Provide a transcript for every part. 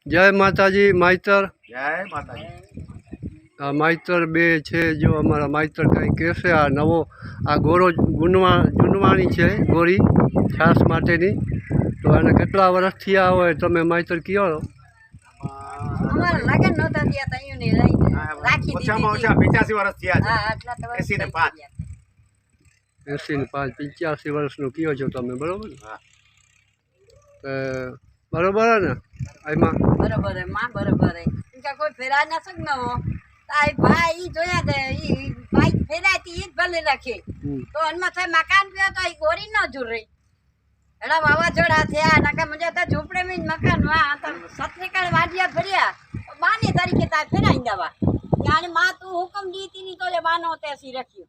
જય માતાજી માઈતર જય માતાજી। આ માઈતર બે છે જો અમારા માઈતર કંઈ કહેશે આ નવો આ ગોરો જૂનવાણી છે ગોરી છાસ માટેની તો એને કેટલા વર્ષ થયા હોય તમે માઈતર કયો અમારા લગન નહોતા થયા તઈઓને લઈને રાખી ઓછામાં ઓછા 85 વર્ષ થયા છે। હા આટલા તો 85 ને 5 80 ને 5 85 વર્ષનું કયો છો તમે બરોબર ને હા બરોબર હે ને એમાં બરોબર હે માં બરોબર હે ઇનકા કોઈ ફેરા ના સક ન હો તાઈ ભાઈ જોયા દે ઈ ભાઈ ફેરાતી ઈ જ ભલે રાખે તો અનમાં થાય મકાન પે તો ઈ ગોરી ન જુરી એડા વાવાઝોડા થયા નકા મજે તો ઝૂંપડે માં મકાન માં તો સત્રિકાળ વાડિયા ભર્યા બાની તરીકે તા ફેરાઈ દેવા યાને માં તું હુકમ દીતી ની તો લે બાનો તેસી રાખ્યો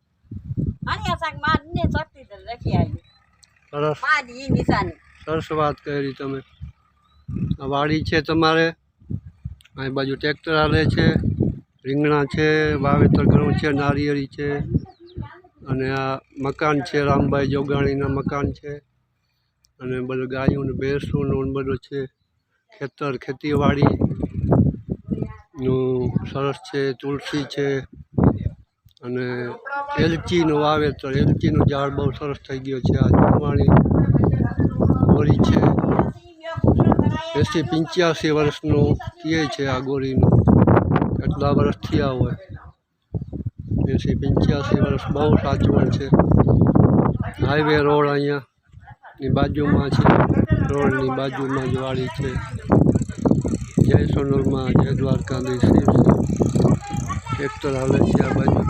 આની આસાક માં ને શક્તિ દે રાખી આવી સરસ માં દી નિશાની સરસ વાત કરી તમે આ વાડી છે તમારે આ બાજુ ટ્રેક્ટર હાલે છે રીંગણા છે વાવેતર ઘણું છે નારિયેળી છે અને આ મકાન છે રામભાઈ જોગાણીના મકાન છે અને બધું ગાયું ને ભેંસું બધું છે ખેતર ખેતીવાડીનું સરસ છે તુલસી છે અને એલચીનું વાવેતર એલચીનું ઝાડ બહુ સરસ થઈ ગયો છે આ જૂનવાણી ગોરી છે 80-85 વર્ષનું કહે છે આ ગોરીનું કેટલા વર્ષ થયા હોય 80-85 વર્ષ બહુ સાચવણ છે હાઈવે રોડ અહીંયાની બાજુમાં છે રોડની બાજુમાં જ વાડી છે જય સોનલમાં જય દ્વારકાધીશ ટ્રેક્ટર હાલે છે આ બાજુ